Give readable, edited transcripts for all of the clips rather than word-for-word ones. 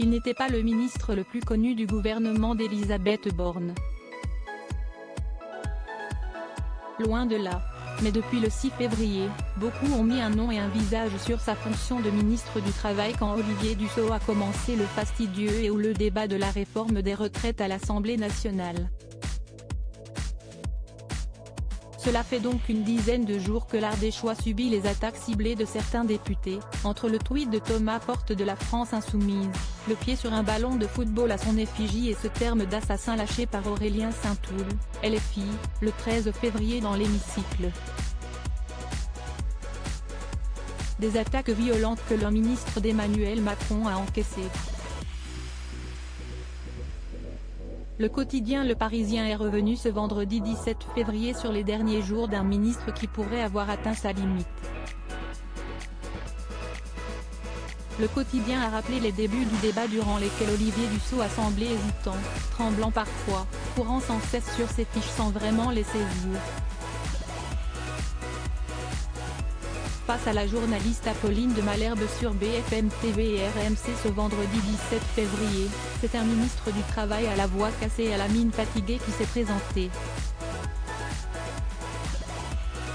Il n'était pas le ministre le plus connu du gouvernement d'Elisabeth Borne. Loin de là. Mais depuis le 6 février, beaucoup ont mis un nom et un visage sur sa fonction de ministre du Travail quand Olivier Dussopt a commencé le fastidieux et houleux débat de la réforme des retraites à l'Assemblée nationale. Cela fait donc une dizaine de jours que l'Ardéchois subit les attaques ciblées de certains députés, entre le tweet de Thomas Porte de la France Insoumise, le pied sur un ballon de football à son effigie et ce terme d'assassin lâché par Aurélien Saint-Toul, LFI, le 13 février dans l'hémicycle. Des attaques violentes que le ministre d'Emmanuel Macron a encaissées. Le quotidien Le Parisien est revenu ce vendredi 17 février sur les derniers jours d'un ministre qui pourrait avoir atteint sa limite. Le quotidien a rappelé les débuts du débat durant lesquels Olivier Dussopt a semblé hésitant, tremblant parfois, courant sans cesse sur ses fiches sans vraiment les saisir. Face à la journaliste Apolline de Malherbe sur BFM TV et RMC ce vendredi 17 février, c'est un ministre du Travail à la voix cassée et à la mine fatiguée qui s'est présenté.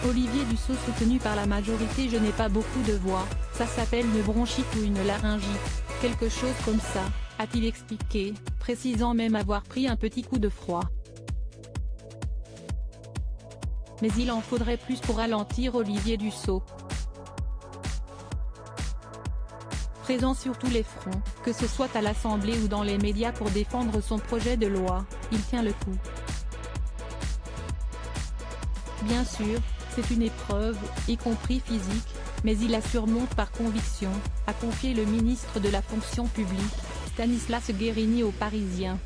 Olivier Dussopt soutenu par la majorité. Je n'ai pas beaucoup de voix, ça s'appelle une bronchite ou une laryngite, quelque chose comme ça, a-t-il expliqué, précisant même avoir pris un petit coup de froid. Mais il en faudrait plus pour ralentir Olivier Dussopt. Présent sur tous les fronts, que ce soit à l'Assemblée ou dans les médias pour défendre son projet de loi, il tient le coup. Bien sûr, c'est une épreuve, y compris physique, mais il la surmonte par conviction, a confié le ministre de la fonction publique, Stanislas Guerini aux Parisiens.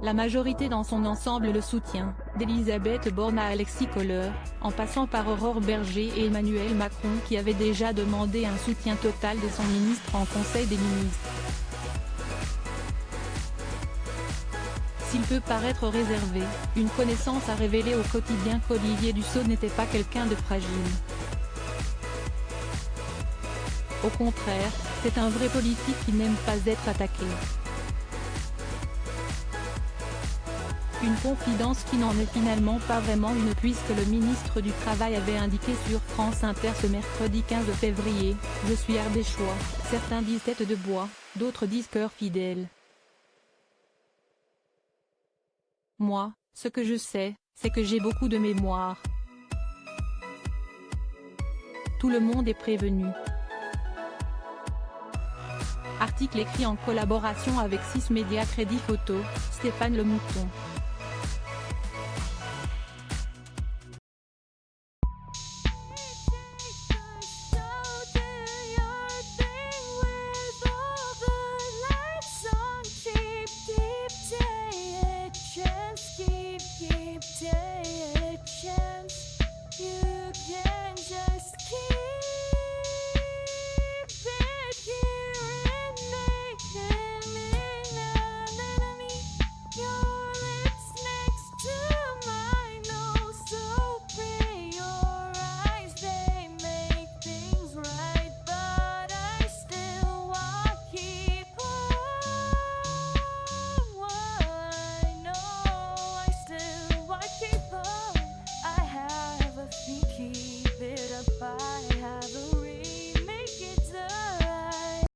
La majorité dans son ensemble le soutient, d'Elisabeth Borne à Alexis Kohler, en passant par Aurore Bergé et Emmanuel Macron qui avait déjà demandé un soutien total de son ministre en Conseil des ministres. S'il peut paraître réservé, une connaissance a révélé au quotidien qu'Olivier Dussopt n'était pas quelqu'un de fragile. Au contraire, c'est un vrai politique qui n'aime pas être attaqué. Une confidence qui n'en est finalement pas vraiment une puisque le ministre du Travail avait indiqué sur France Inter ce mercredi 15 février, « Je suis ardéchois, certains disent tête de bois, d'autres disent cœur fidèle. Moi, ce que je sais, c'est que j'ai beaucoup de mémoire. Tout le monde est prévenu. » Article écrit en collaboration avec 6 médias Crédit Photo, Stéphane Lemouton. Yeah.